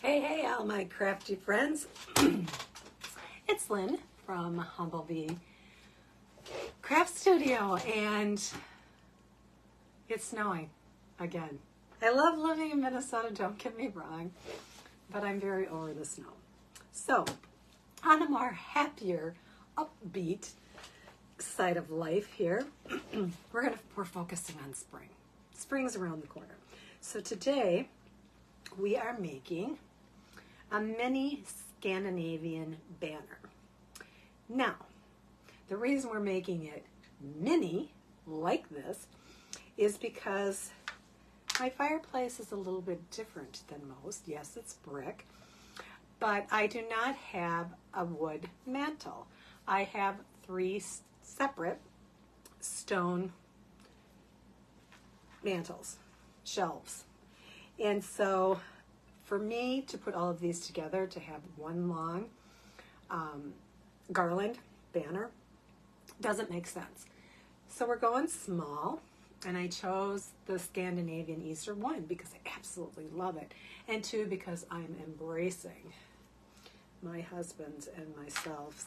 Hey, hey, all my crafty friends. It's Lynn from Humblebee Craft Studio, and it's snowing again. I love living in Minnesota, don't get me wrong, but I'm very over the snow. So, on a more happier, upbeat side of life here, we're focusing on spring. Spring's around the corner. So today, we are making a mini Scandinavian banner. Now, the reason we're making it mini like this is because my fireplace is a little bit different than most. Yes, it's brick, but I do not have a wood mantle. I have 3 separate stone mantles, shelves. And so for me to put all of these together to have one long garland banner doesn't make sense. So we're going small, and I chose the Scandinavian Easter, 1, because I absolutely love it, and 2, because I'm embracing my husband's and myself's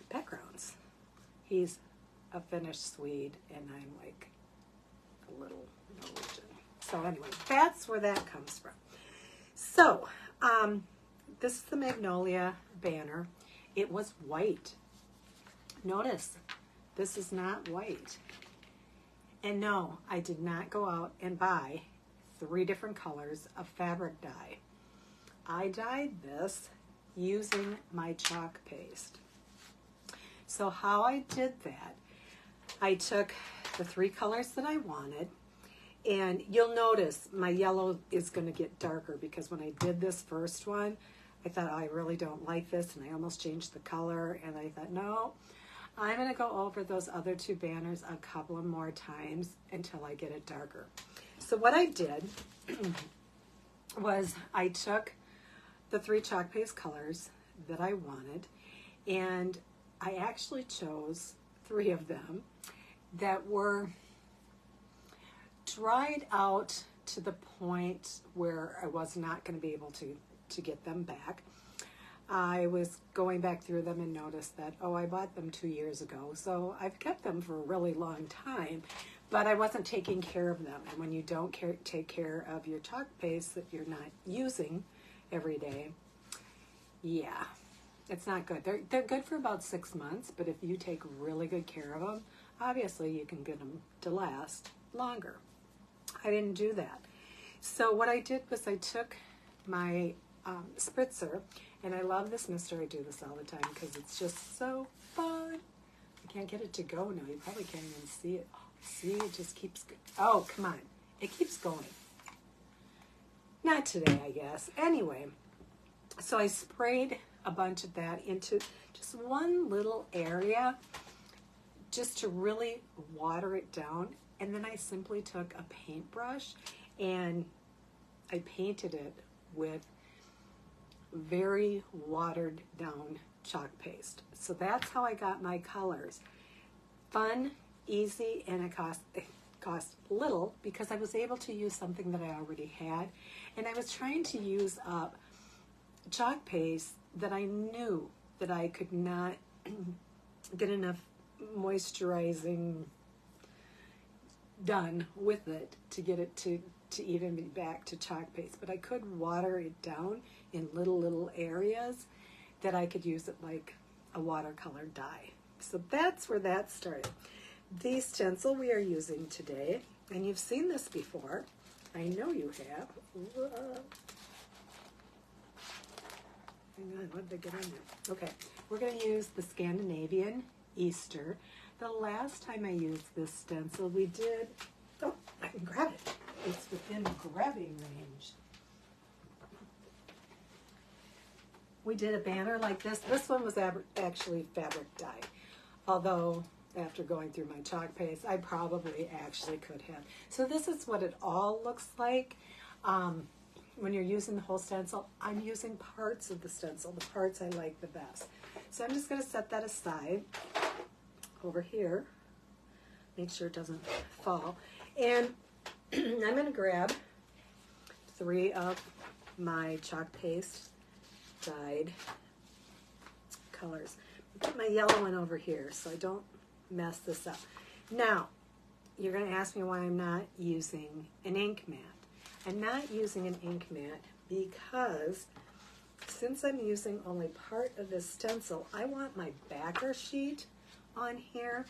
backgrounds. He's a Finnish Swede, and I'm like a little Norwegian. So anyway, that's where that comes from. So, this is the Magnolia banner. It was white. Notice, this is not white. And no, I did not go out and buy 3 different colors of fabric dye. I dyed this using my chalk paste. So how I did that, I took the 3 colors that I wanted, and you'll notice my yellow is going to get darker because when I did this first one, I thought, I really don't like this, and I almost changed the color, and I thought, no, I'm going to go over those other 2 banners a couple of more times until I get it darker. So what I did was I took the 3 chalk paste colors that I wanted, and I actually chose 3 of them that were dried out to the point where I was not going to be able to get them back. I was going back through them and noticed that, oh, I bought them 2 years ago, so I've kept them for a really long time, but I wasn't taking care of them. And when you don't take care of your chalk paste that you're not using every day, yeah, it's not good. They're good for about 6 months, but if you take really good care of them, obviously you can get them to last longer. I didn't do that. So what I did was I took my spritzer, and I love this mister. I do this all the time because it's just so fun. I can't get it to go now. You probably can't even see it. Oh, see, it just keeps going. Oh, come on. It keeps going. Not today, I guess. Anyway, so I sprayed a bunch of that into just one little area just to really water it down. And then I simply took a paintbrush and I painted it with very watered down chalk paste. So that's how I got my colors. Fun, easy, and it cost little because I was able to use something that I already had. And I was trying to use up chalk paste that I knew that I could not get enough moisturizing done with it to get it to even be back to chalk paste, but I could water it down in little areas that I could use it like a watercolor dye. So that's where that started. The stencil we are using today, and you've seen this before, I know you have. Hang on, what did I get on there? Okay, we're going to use the Scandinavian Easter. The last time I used this stencil, we did, oh, I can grab it. It's within grabbing range. We did a banner like this. This one was actually fabric dye. Although, after going through my chalk paste, I probably actually could have. So this is what it all looks like. When you're using the whole stencil, I'm using parts of the stencil, the parts I like the best. So I'm just going to set that aside over here. Make sure it doesn't fall. And I'm going to grab 3 of my chalk paste dyed colors. I'll put my yellow one over here so I don't mess this up. Now, you're going to ask me why I'm not using an ink mat. I'm not using an ink mat because since I'm using only part of this stencil, I want my backer sheet on here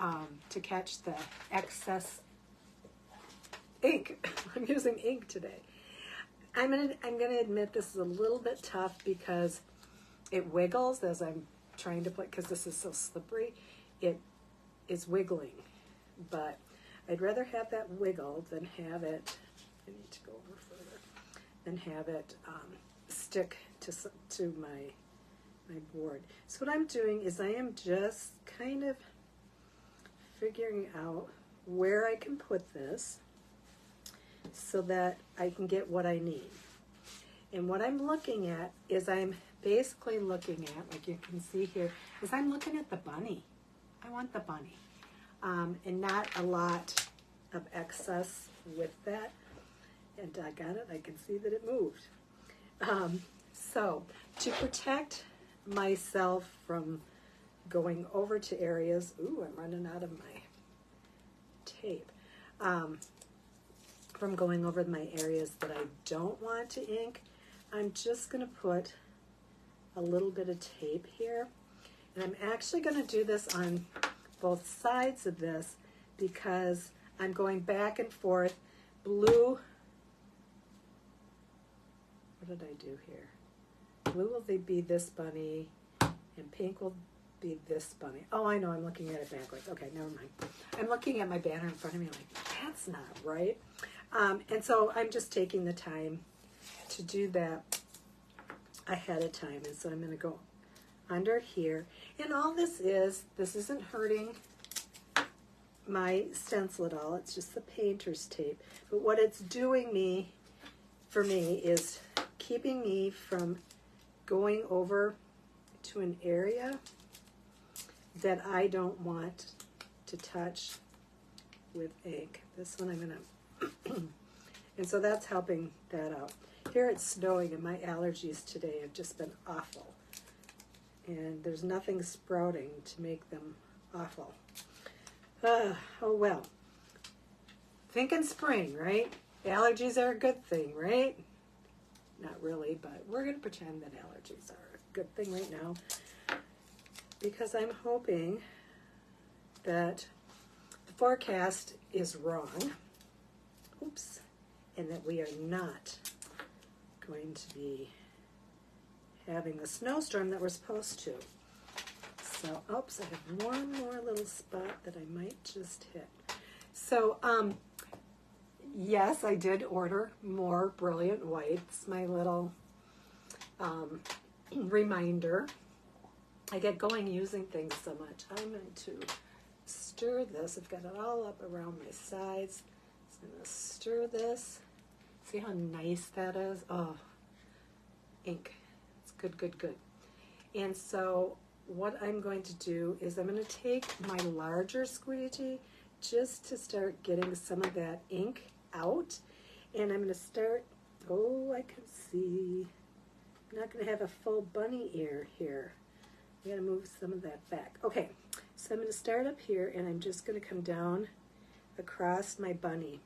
to catch the excess ink. I'm using ink today. I'm gonna admit this is a little bit tough because it wiggles as I'm trying to put, because this is so slippery, it is wiggling. But I'd rather have that wiggle than have it, I need to go over further, than have it stick to my board. So what I'm doing is I am just kind of figuring out where I can put this so that I can get what I need. And what I'm looking at is I'm basically looking at, like you can see here, is I'm looking at the bunny. I want the bunny. And not a lot of excess with that. And I got it, I can see that it moved. So to protect myself from going over to areas, ooh, I'm running out of my tape. From going over my areas that I don't want to ink, I'm just going to put a little bit of tape here. And I'm actually going to do this on both sides of this because I'm going back and forth. Blue, what did I do here? Blue will be this bunny, and pink will be this bunny. Oh, I know, I'm looking at it backwards. Okay, never mind. I'm looking at my banner in front of me like, that's not right. And so I'm just taking the time to do that ahead of time. And so I'm going to go under here. And all this isn't hurting my stencil at all. It's just the painter's tape. But what it's doing for me is keeping me from going over to an area that I don't want to touch with ink. This one I'm going to and so that's helping that out. Here it's snowing and my allergies today have just been awful. And there's nothing sprouting to make them awful. Oh well. Thinking spring, right? Allergies are a good thing, right? Not really, but we're going to pretend that allergies are a good thing right now. Because I'm hoping that the forecast is wrong. Oops. And that we are not going to be having the snowstorm that we're supposed to. So, oops, I have one more little spot that I might just hit. So, yes, I did order more Brilliant Whites, my little reminder. I get going using things so much. I'm going to stir this. I've got it all up around my sides. So I'm going to stir this. See how nice that is? Oh, ink. It's good, good, good. And so what I'm going to do is I'm going to take my larger squeegee just to start getting some of that ink out. And I'm going to start, oh, I can see. I'm not going to have a full bunny ear here. I'm going to move some of that back. Okay, so I'm going to start up here and I'm just going to come down across my bunny.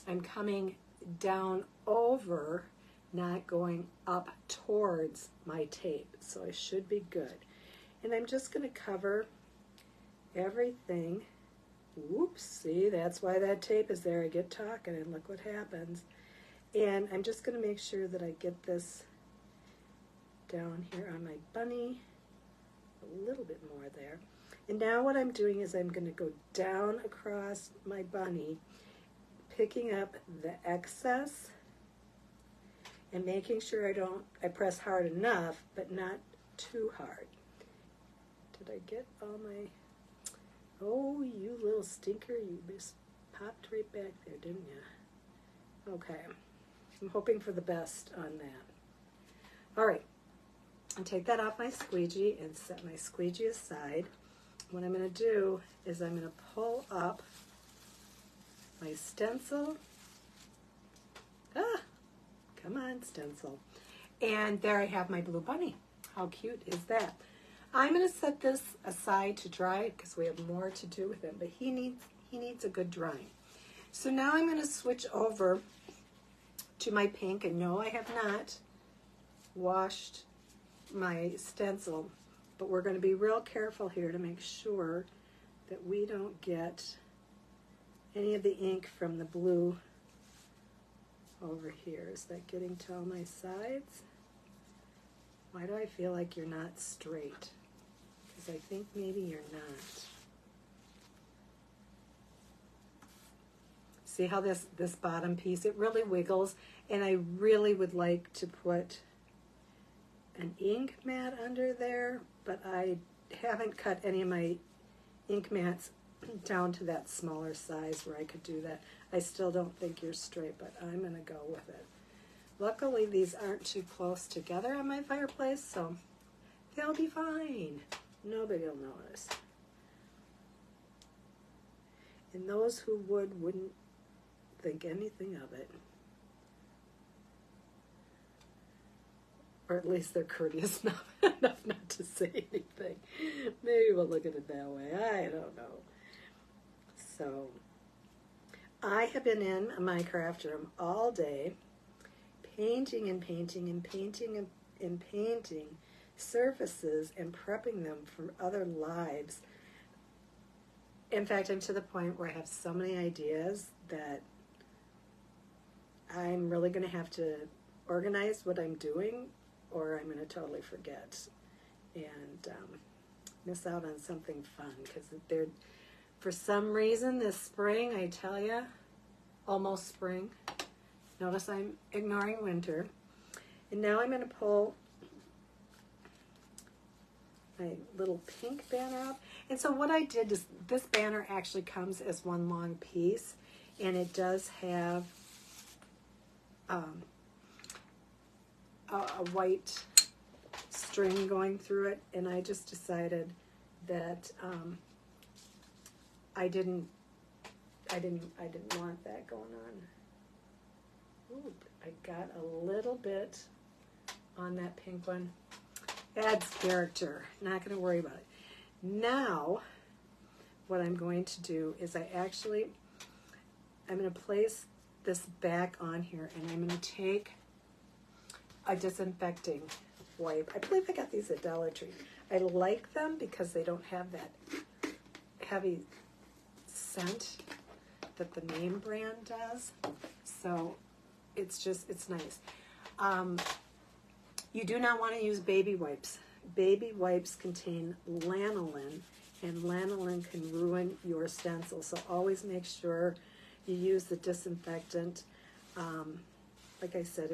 I'm coming down over, not going up towards my tape. So I should be good. And I'm just going to cover everything. Whoops, see, that's why that tape is there. I get talking and look what happens. And I'm just going to make sure that I get this down here on my bunny. A little bit more there. And now what I'm doing is I'm going to go down across my bunny, picking up the excess and making sure I press hard enough, but not too hard. Did I get all my, oh, you little stinker, you just popped right back there, didn't you? Okay, I'm hoping for the best on that. All right, I'll take that off my squeegee and set my squeegee aside. What I'm going to do is I'm going to pull up my stencil. Twine stencil. And there I have my blue bunny. How cute is that? I'm going to set this aside to dry because we have more to do with him, but he needs a good drying. So now I'm going to switch over to my pink, and no, I have not washed my stencil, but we're going to be real careful here to make sure that we don't get any of the ink from the blue over here. Is that getting to all my sides? Why do I feel like you're not straight? Because I think maybe you're not. See how this bottom piece, it really wiggles, and I really would like to put an ink mat under there, but I haven't cut any of my ink mats down to that smaller size where I could do that. I still don't think you're straight, but I'm going to go with it. Luckily, these aren't too close together on my fireplace, so they'll be fine. Nobody will notice. And those who wouldn't think anything of it. Or at least they're courteous enough not to say anything. Maybe we'll look at it that way. I don't know. So, I have been in my craft room all day, painting and painting and painting and painting surfaces and prepping them for other lives. In fact, I'm to the point where I have so many ideas that I'm really going to have to organize what I'm doing, or I'm going to totally forget and miss out on something fun, because they're, for some reason this spring, I tell you, almost spring, notice I'm ignoring winter, and now I'm going to pull my little pink banner up. And so what I did is, this banner actually comes as one long piece, and it does have a white string going through it, and I just decided that I didn't want that going on. Ooh, I got a little bit on that pink one. Adds character. Not going to worry about it. Now, what I'm going to do is I'm going to place this back on here, and I'm going to take a disinfecting wipe. I believe I got these at Dollar Tree. I like them because they don't have that heavy scent that the name brand does. So it's nice. You do not want to use baby wipes. Baby wipes contain lanolin, and lanolin can ruin your stencil. So always make sure you use the disinfectant. Like I said,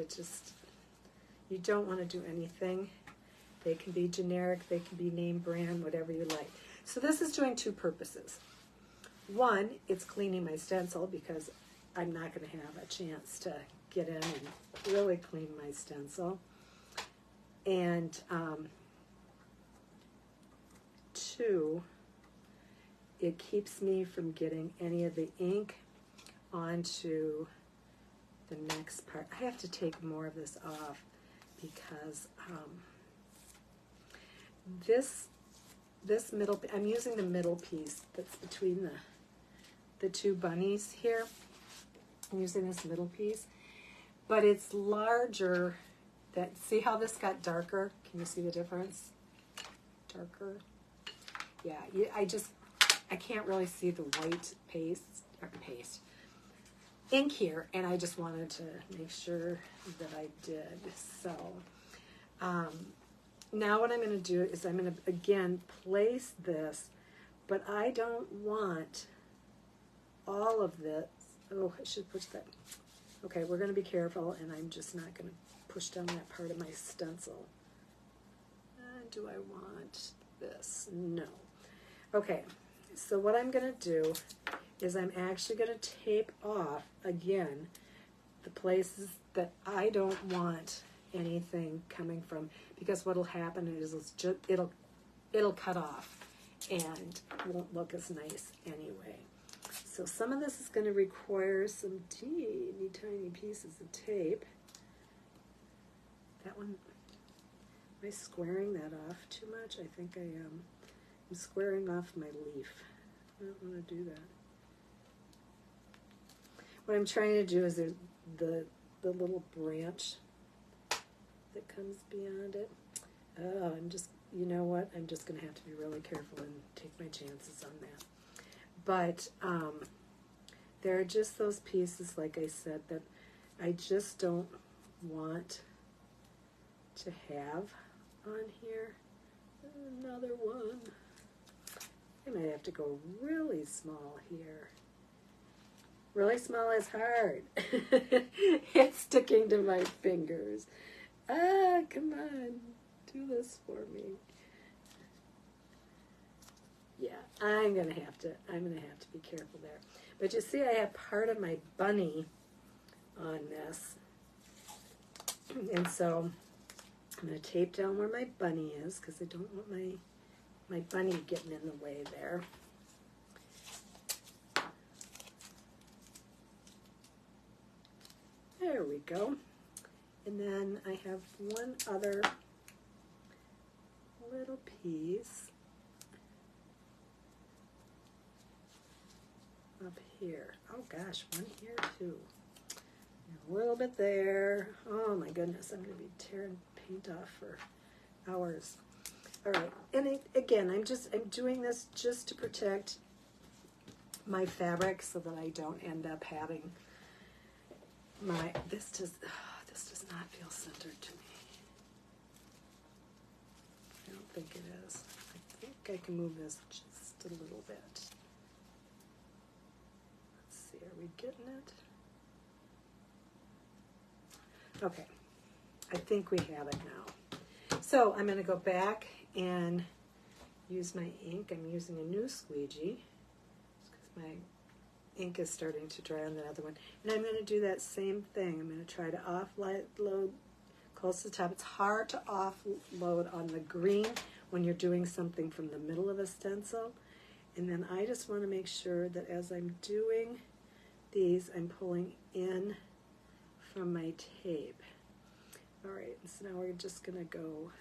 you don't want to do anything. They can be generic, they can be name brand, whatever you like. So this is doing two purposes. One, it's cleaning my stencil because I'm not going to have a chance to get in and really clean my stencil. And two, it keeps me from getting any of the ink onto the next part. I have to take more of this off because this middle, I'm using the middle piece that's between the two bunnies here. I'm using this middle piece, but it's larger. See how this got darker? Can you see the difference? Darker. Yeah, I can't really see the white ink here, and I just wanted to make sure that I did. So now what I'm going to do is I'm going to again place this, but I don't want all of this. Oh, I should push that. Okay, we're going to be careful, and I'm just not going to push down that part of my stencil. Do I want this? No. Okay, so what I'm going to do is I'm actually going to tape off, again, the places that I don't want anything coming from, because what will happen is it'll cut off and won't look as nice anyway. So some of this is going to require some teeny tiny pieces of tape. That one, am I squaring that off too much? I think I am. I'm squaring off my leaf. I don't want to do that. What I'm trying to do is the little branch that comes beyond it. Oh, I'm just, you know what? I'm just going to have to be really careful and take my chances on that. But there are just those pieces, like I said, that I just don't want to have on here. Another one. I might have to go really small here. Really small is hard. It's sticking to my fingers. Ah, come on. Do this for me. Yeah, I'm gonna have to be careful there. But you see, I have part of my bunny on this. And so I'm gonna tape down where my bunny is because I don't want my bunny getting in the way there. There we go. And then I have one other little piece up here. Oh gosh, one here too. A little bit there. Oh my goodness, I'm going to be tearing paint off for hours. All right, and again, I'm doing this just to protect my fabric so that I don't end up having this does not feel centered to me. I don't think it is. I think I can move this just a little bit. Let's see, are we getting it? Okay, I think we have it now. So I'm going to go back and use my ink. I'm using a new squeegee because my ink is starting to dry on the other one. And I'm going to do that same thing. I'm going to try to offload close to the top. It's hard to offload on the green when you're doing something from the middle of a stencil. And then I just want to make sure that as I'm doing these, I'm pulling in from my tape. All right, so now we're just going to go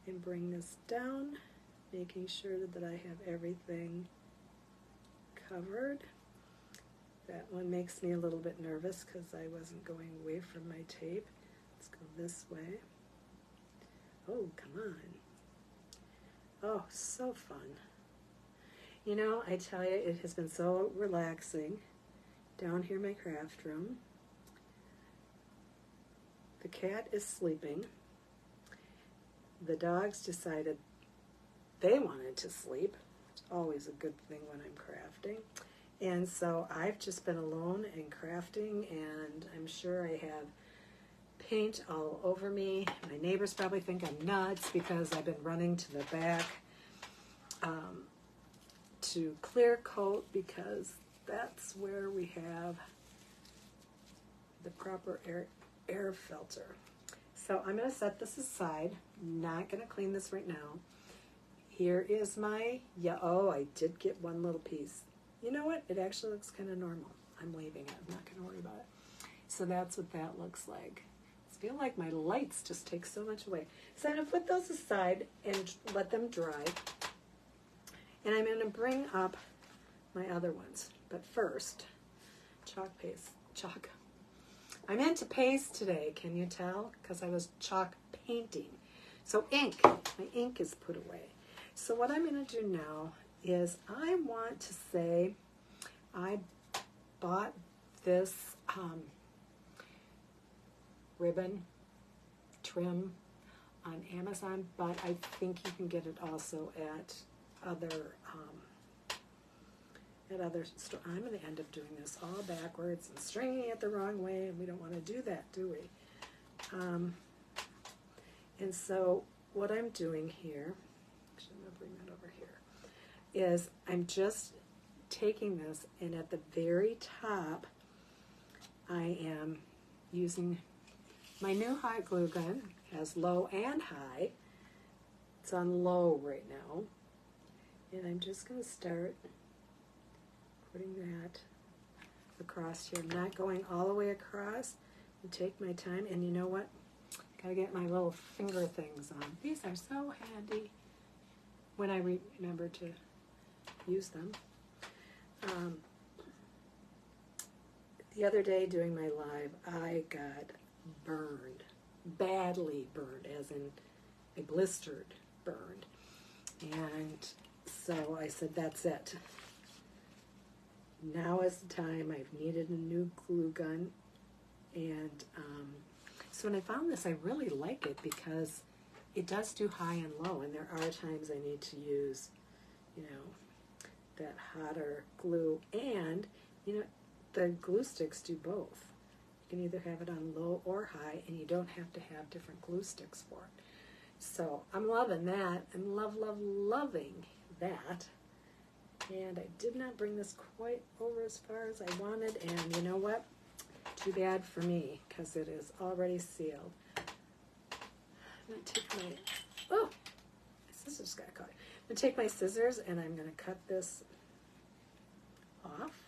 and bring this down, making sure that I have everything covered. That one makes me a little bit nervous because I wasn't going away from my tape. Let's go this way. Oh, come on. Oh, so fun. You know, I tell you, it has been so relaxing down here in my craft room. The cat is sleeping. The dogs decided they wanted to sleep. It's always a good thing when I'm crafting. And so I've just been alone and crafting, and I'm sure I have paint all over me. My neighbors probably think I'm nuts because I've been running to the back to clear coat because that's where we have the proper air filter. So I'm going to set this aside. I'm not going to clean this right now. Here is my, oh, I did get one little piece. You know what? It actually looks kind of normal. I'm leaving it. I'm not going to worry about it. So that's what that looks like. I feel like my lights just take so much away. So I'm going to put those aside and let them dry. And I'm going to bring up my other ones. But first, chalk paste. Chalk. I'm into paste today, can you tell? Because I was chalk painting. So ink. My ink is put away. So what I'm going to do now is I want to say I bought this ribbon trim on Amazon, but I think you can get it also at other stores. I'm going to end up doing this all backwards and stringing it the wrong way, and we don't want to do that, do we? And so what I'm doing here, actually I'm going to bring that over here, is I'm just taking this, and at the very top I am using my new hot glue gun. It has low and high. It's on low right now. And I'm just going to start putting that across here. I'm not going all the way across. And take my time. And you know what? Gotta get my little finger things on. These are so handy when I remember to use them. The other day doing my live, I got burned, badly burned, as in a blistered burned. And so I said, that's it. Now is the time. I've needed a new glue gun. And so when I found this, I really like it because it does do high and low. And there are times I need to use, you know, that hotter glue. And, you know, the glue sticks do both. You can either have it on low or high, and you don't have to have different glue sticks for it. So I'm loving that, and loving that. And I did not bring this quite over as far as I wanted, and you know what? Too bad for me, because it is already sealed. I'm going to take my, oh, my scissors got caught. I'm going to take my scissors, and I'm going to cut this off.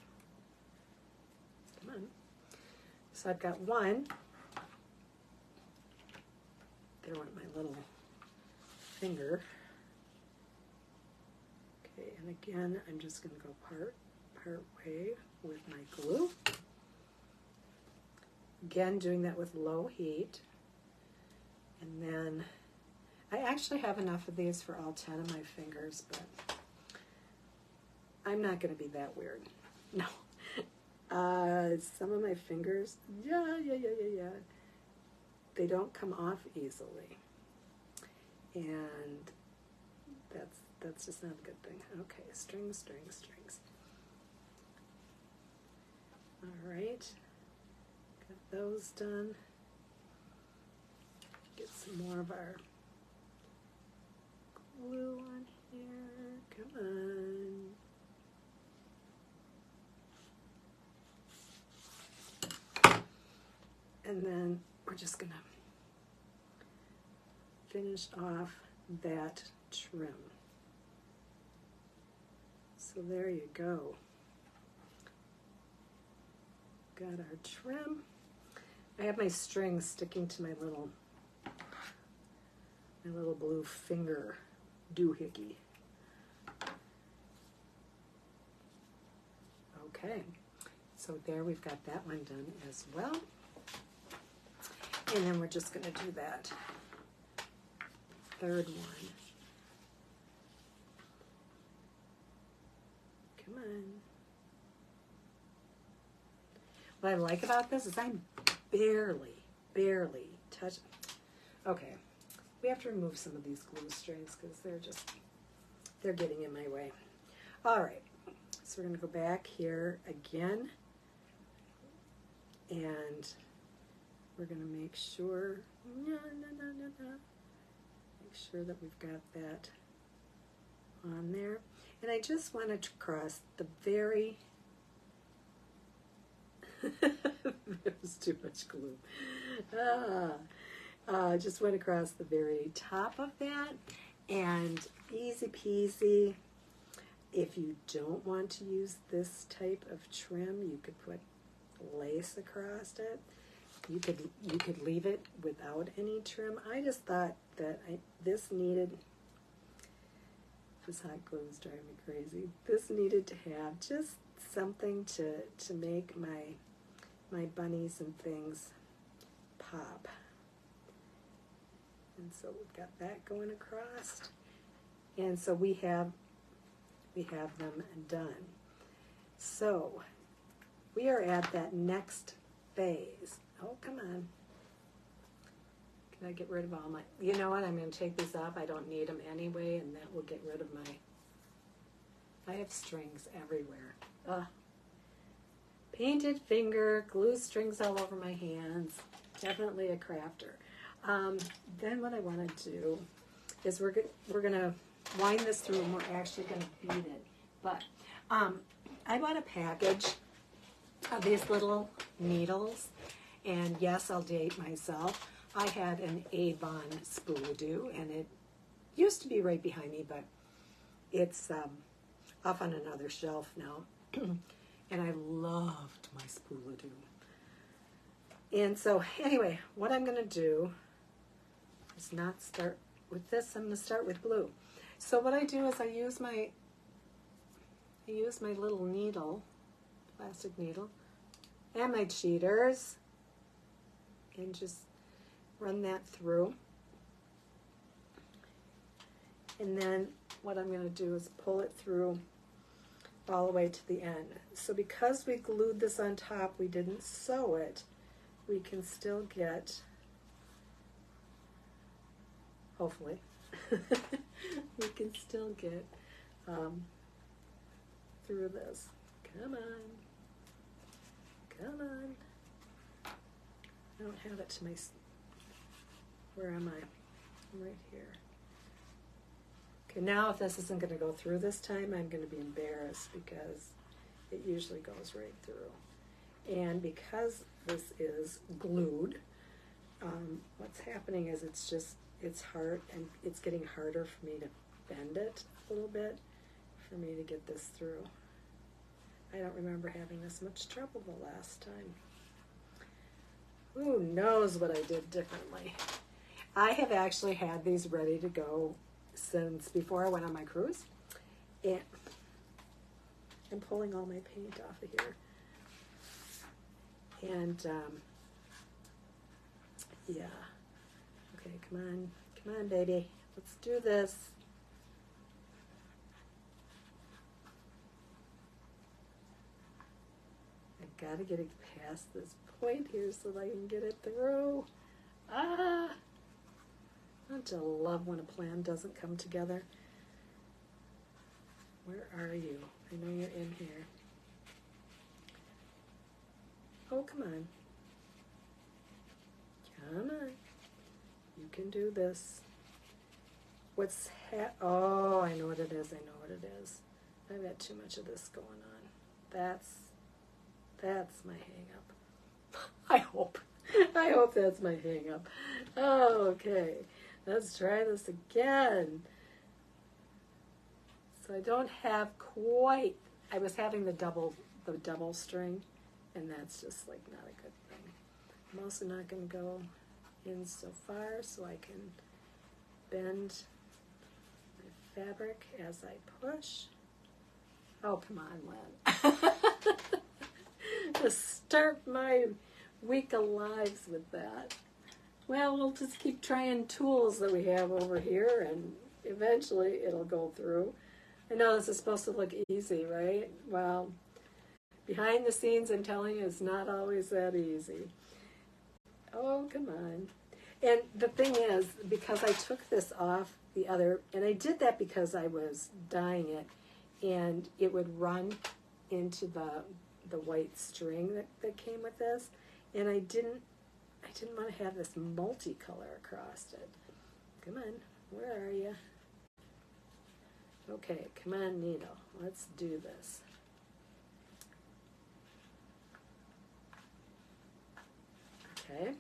Come on. So I've got one. There went my little finger. Okay, and again, I'm just going to go part way with my glue. Again, doing that with low heat. And then, I actually have enough of these for all 10 of my fingers, but I'm not going to be that weird. No. Some of my fingers, yeah. They don't come off easily. And that's just not a good thing. Okay, strings. All right, got those done. Get some more of our glue on here. Come on. And then we're just gonna finish off that trim. So there you go. Got our trim. I have my strings sticking to my little blue finger doohickey. Okay, so there we've got that one done as well. And then we're just going to do that third one. Come on. What I like about this is I'm barely touching. Okay, we have to remove some of these glue strings because they're getting in my way. All right, so we're going to go back here again, and we're going to make sure, make sure that we've got that on there. And I just want to cross the very, there's too much glue. Just went across the very top of that, and easy peasy. If you don't want to use this type of trim, you could put lace across it. You could leave it without any trim. I just thought that this hot glue is driving me crazy. This needed to have just something to make my bunnies and things pop. And so we've got that going across. And so we have them done. So we are at that next phase. Oh, come on. Can I get rid of all my, you know what, I'm going to take these off. I don't need them anyway, and that will get rid of my, I have strings everywhere. Ugh. Painted finger, glue strings all over my hands. Definitely a crafter. Then what I want to do is we're going to wind this through, and we're actually going to beat it. But I bought a package of these little needles. And yes, I'll date myself. I had an Avon Spooladoo, and it used to be right behind me, but it's off on another shelf now. And I loved my Spooladoo. And so, anyway, what I'm going to do let's not start with this. I'm going to start with blue. So what I do is I use my little needle, plastic needle, and my cheaters, and just run that through. And then what I'm going to do is pull it through all the way to the end. So because we glued this on top, we didn't sew it, we can still get, hopefully, we can still get through this. Come on. Come on. I don't have it to my, where am I? I'm right here. Okay, now if this isn't going to go through this time, I'm going to be embarrassed because it usually goes right through. And because this is glued, what's happening is it's hard, and it's getting harder for me to bend it a little bit for me to get this through. I don't remember having this much trouble the last time. Who knows what I did differently? I have actually had these ready to go since before I went on my cruise. And I'm pulling all my paint off of here. And, yeah. Okay, come on, baby. Let's do this. I've got to get it past this point here so that I can get it through. Ah! Don't you love when a plan doesn't come together? Where are you? I know you're in here. Oh, come on. Come on. You can do this. Oh, I know what it is. I know what it is. I've got too much of this going on. That's my hang-up. I hope that's my hang-up. Oh, okay. Let's try this again. So I don't have quite, I was having the double string, and that's just like not a good thing. I'm also not going to go in so far so I can bend my fabric as I push. Oh, come on, Lynn. Just start my week of lives with that. Well, we'll just keep trying tools that we have over here, and eventually it'll go through. I know this is supposed to look easy, right? Well, behind the scenes, I'm telling you, it's not always that easy. Oh, come on. And the thing is, because I took this off the other, and I did that because I was dyeing it, and it would run into the white string that came with this, and I didn't want to have this multicolor across it. Come on, where are you? Okay, come on, needle. Let's do this. Okay.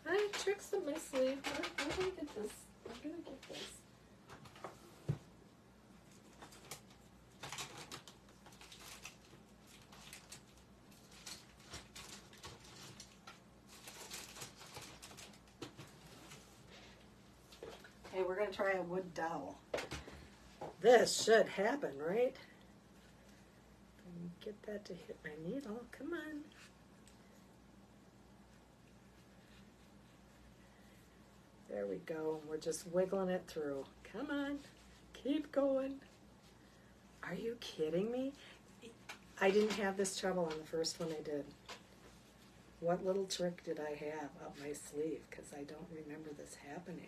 I have tricks up my sleeve. I'm gonna get this. I'm gonna get this. Okay, we're gonna try a wood dowel. This should happen, right? Get that to hit my needle. Come on. There we go. We're just wiggling it through. Come on. Keep going. Are you kidding me? I didn't have this trouble on the first one I did. What little trick did I have up my sleeve? Because I don't remember this happening.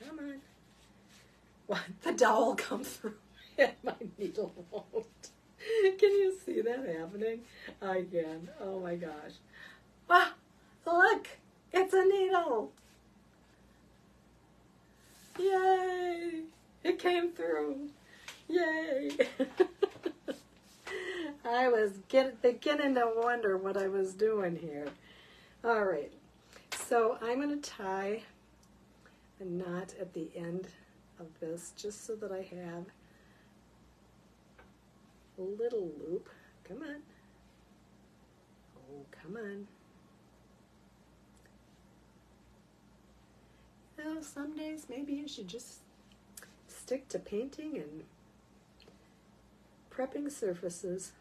Come on. What? The dowel comes through and my needle won't. Can you see that happening? I can. Oh my gosh. Ah, look! It's a needle! Yay! It came through. Yay! I was beginning to wonder what I was doing here. All right. So I'm going to tie a knot at the end of this just so that I have a little loop. Come on. Oh, come on. Well, some days maybe you should just stick to painting and prepping surfaces.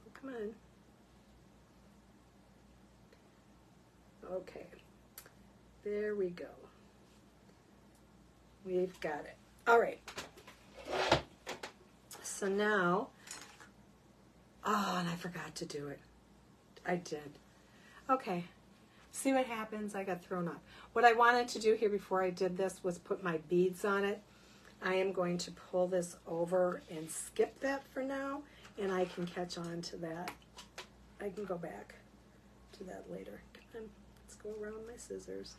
Oh, come on. Okay, there we go. We've got it. All right. So now, oh, and I forgot to do it. I did. Okay. See what happens? I got thrown off. What I wanted to do here before I did this was put my beads on it. I am going to pull this over and skip that for now, and I can catch on to that. I can go back to that later. Come on, let's go around my scissors.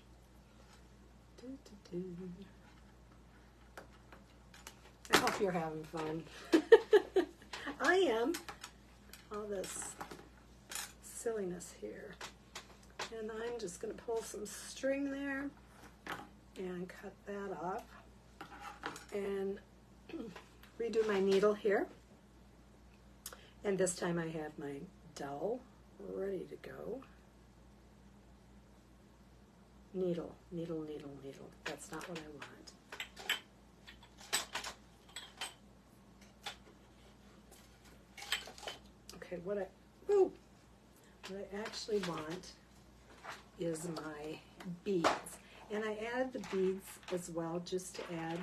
I hope you're having fun. I am. All this silliness here. And I'm just going to pull some string there and cut that off and redo my needle here. And this time I have my dowel ready to go. Needle, needle, needle, needle. That's not what I want. Okay, what I actually want is my beads. And I added the beads as well just to add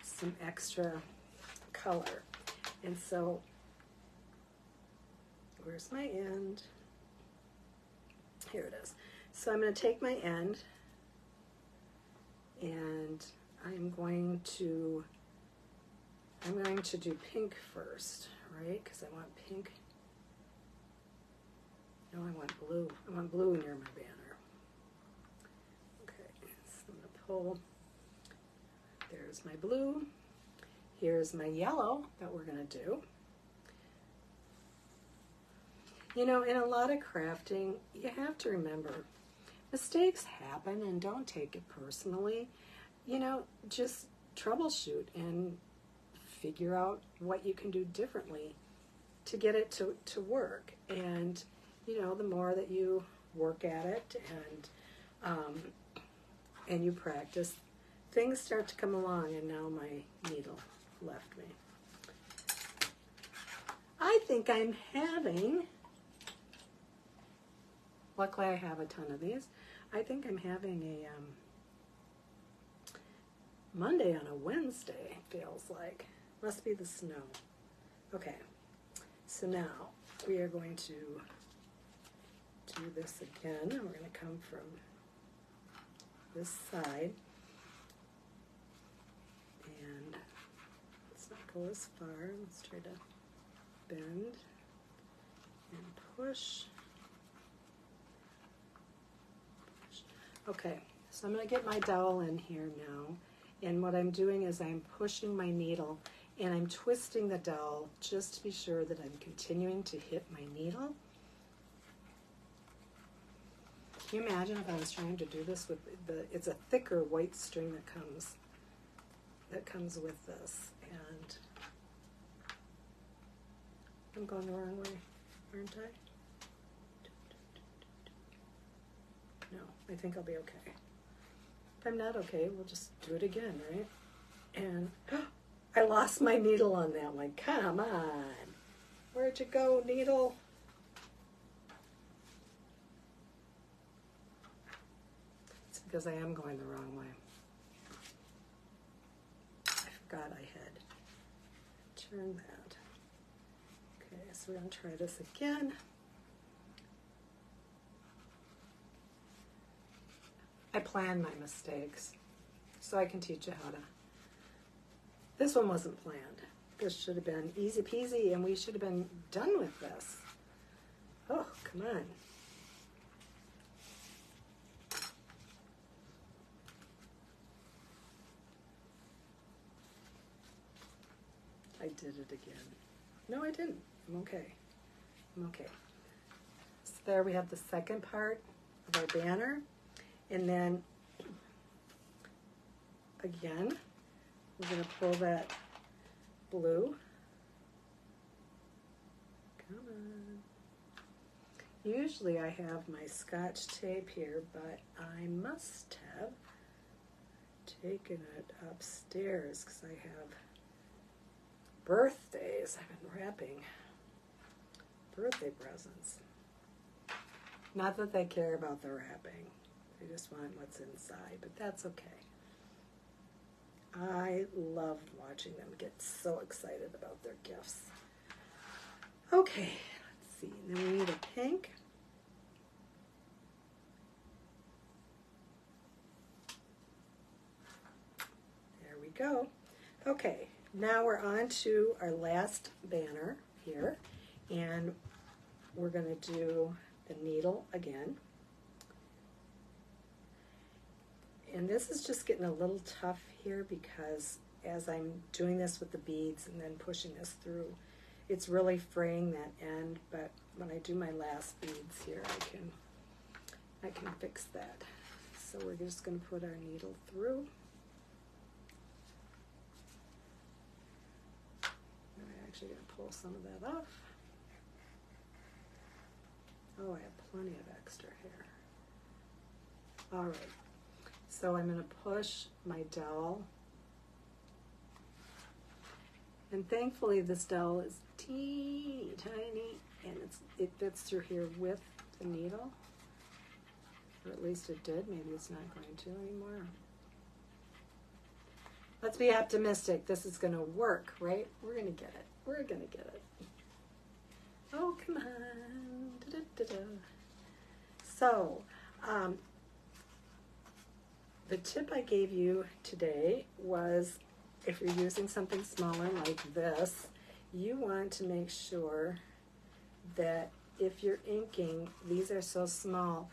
some extra color. And so, where's my end? Here it is. So I'm going to take my end and I'm going to do pink first, right? Because I want pink. No, I want blue. I want blue near my banner. Okay, so I'm going to pull. There's my blue. Here's my yellow that we're going to do. You know, in a lot of crafting, you have to remember, mistakes happen and don't take it personally. You know, just troubleshoot and figure out what you can do differently to get it to work. And, you know, the more that you work at it and you practice, things start to come along. And now my needle left me. I think I'm having... Luckily, I have a ton of these. I think I'm having a Monday on a Wednesday, feels like. Must be the snow. Okay, so now we are going to do this again. We're going to come from this side. And let's not go as far. Let's try to bend and push. Okay, so I'm going to get my dowel in here now, and what I'm doing is I'm pushing my needle and I'm twisting the dowel just to be sure that I'm continuing to hit my needle. Can you imagine if I was trying to do this with it's a thicker white string that comes with this, and I'm going the wrong way, aren't I? No, I think I'll be okay. If I'm not okay, we'll just do it again, right? And I lost my needle on that one. Come on. Where'd you go, needle? It's because I am going the wrong way. I forgot I had turned that. Okay, so we're going to try this again. I plan my mistakes so I can teach you how to. This one wasn't planned. This should have been easy peasy and we should have been done with this. Oh, come on. I did it again. No, I didn't. I'm okay. I'm okay. So there we have the second part of our banner. And then, again, we're going to pull that blue. Come on. Usually I have my Scotch tape here, but I must have taken it upstairs because I have birthdays. I've been wrapping birthday presents. Not that they care about the wrapping. They just want what's inside, but that's okay. I love watching them get so excited about their gifts. Okay, let's see. And then we need a pink. There we go. Okay, now we're on to our last banner here, and we're going to do the needle again. And this is just getting a little tough here because as I'm doing this with the beads and then pushing this through, it's really fraying that end, but when I do my last beads here, I can fix that. So we're just going to put our needle through. I'm actually going to pull some of that off. Oh, I have plenty of extra here. All right, so I'm going to push my dowel. And thankfully this dowel is teeny tiny, and it fits through here with the needle. Or at least it did. Maybe it's not going to anymore. Let's be optimistic. This is going to work, right? We're going to get it. We're going to get it. Oh, come on. Da, da, da, da. So, the tip I gave you today was if you're using something smaller like this, you want to make sure that if you're inking, these are so small,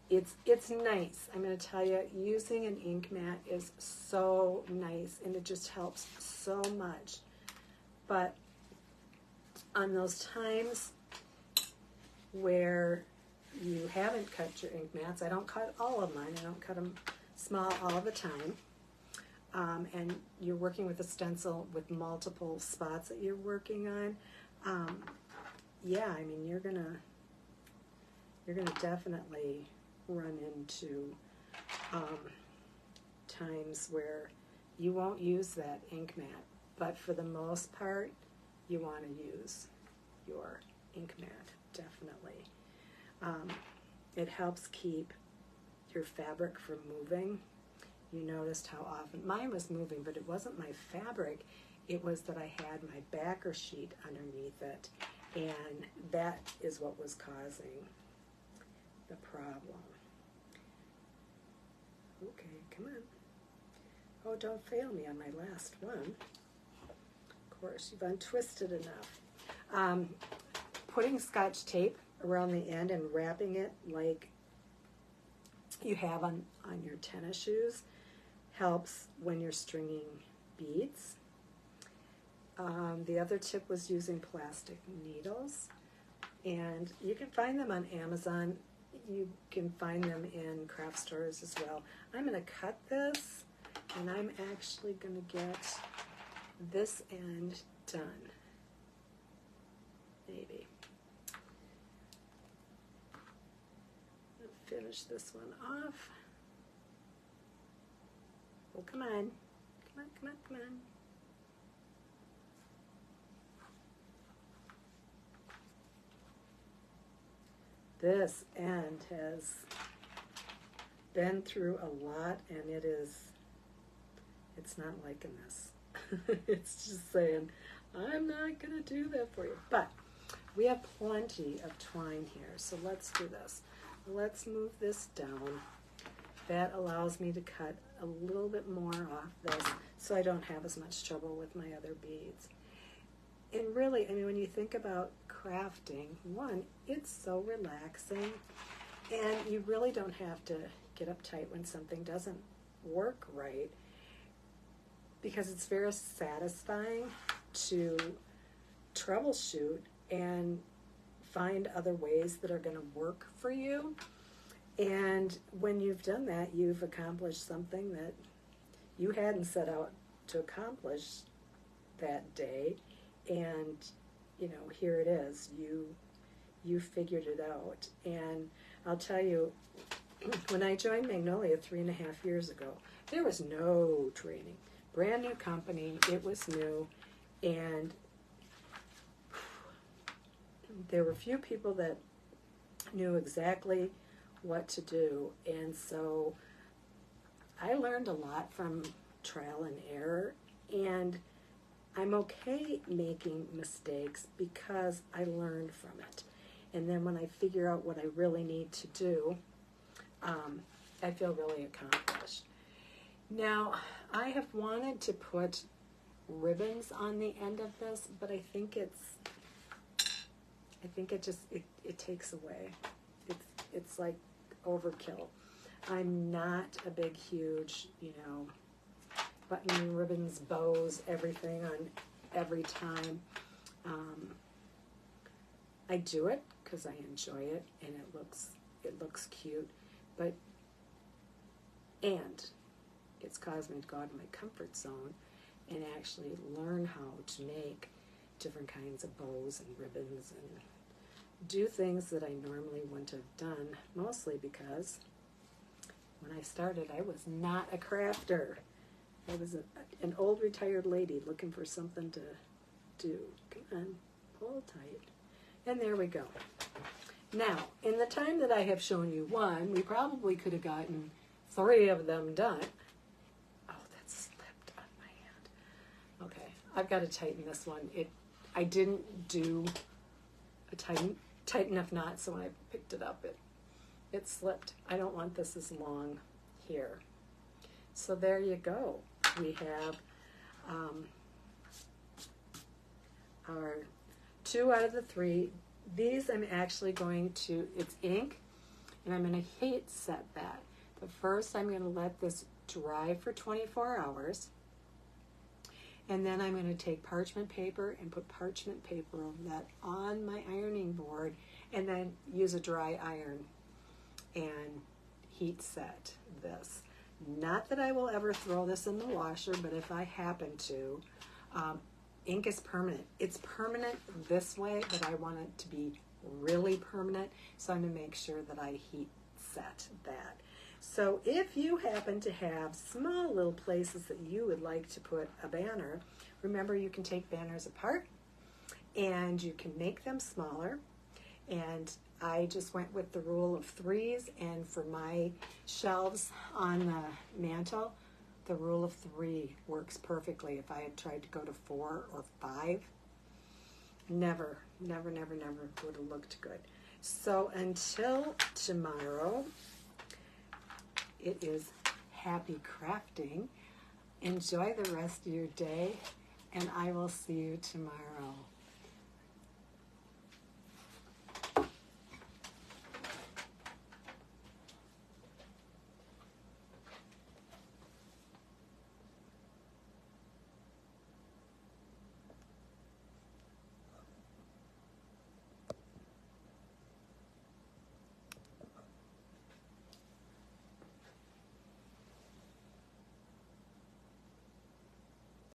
it's nice. I'm going to tell you, using an ink mat is so nice, and it just helps so much. But on those times where you haven't cut your ink mats, I don't cut all of mine, I don't cut them small all the time, and you're working with a stencil with multiple spots that you're working on, yeah, I mean, you're gonna definitely run into times where you won't use that ink mat, but for the most part, you want to use your ink mat, definitely. It helps keep your fabric from moving. You noticed how often, mine was moving, but it wasn't my fabric, it was that I had my backer sheet underneath it, and that is what was causing the problem. Okay, come on. Oh, don't fail me on my last one. Of course, you've untwisted enough. Putting Scotch tape around the end and wrapping it like you have on your tennis shoes helps when you're stringing beads. The other tip was using plastic needles, and you can find them on Amazon. You can find them in craft stores as well. I'm going to cut this, and I'm actually going to get this end done. Maybe. Finish this one off. Oh, come on. Come on, come on, come on. This end has been through a lot, and it's not liking this. It's just saying, I'm not going to do that for you. But we have plenty of twine here, so let's do this. Let's move this down. That allows me to cut a little bit more off this so I don't have as much trouble with my other beads. And really, I mean, when you think about crafting, one, it's so relaxing, and you really don't have to get uptight when something doesn't work right, because it's very satisfying to troubleshoot and find other ways that are going to work for you. And when you've done that, you've accomplished something that you hadn't set out to accomplish that day. And, you know, here it is. you figured it out. And I'll tell you, when I joined Magnolia 3.5 years ago, there was no training. Brand new company, it was new, and there were few people that knew exactly what to do. And so I learned a lot from trial and error, and I'm okay making mistakes because I learned from it. And then when I figure out what I really need to do, I feel really accomplished. Now, I have wanted to put ribbons on the end of this, but I think it takes away. It's like overkill. I'm not a big, huge, button, ribbons, bows, everything on every time. I do it because I enjoy it and it looks cute, and it's caused me to go out of my comfort zone and actually learn how to make different kinds of bows and ribbons and do things that I normally wouldn't have done, mostly because when I started, I was not a crafter. I was an old retired lady looking for something to do. Come on, pull tight. And there we go. Now, in the time that I have shown you one, we probably could have gotten 3 of them done. Oh, that slipped on my hand. Okay, I've got to tighten this one. I didn't do a tight enough knot, so when I picked it up, it slipped. I don't want this as long here. So there you go. We have our 2 out of the 3. These I'm actually going to, it's ink, and I'm going to heat set that. But first I'm going to let this dry for 24 hours. And then I'm going to take parchment paper and put parchment paper over that on my ironing board, and then use a dry iron and heat set this. Not that I will ever throw this in the washer, but if I happen to, ink is permanent. It's permanent this way, but I want it to be really permanent, so I'm going to make sure that I heat set that. So if you happen to have small little places that you would like to put a banner, remember you can take banners apart and you can make them smaller. And I just went with the rule of 3s, and for my shelves on the mantle, the rule of 3 works perfectly. If I had tried to go to 4 or 5, never would have looked good. So until tomorrow, it is happy crafting. Enjoy the rest of your day, and I will see you tomorrow.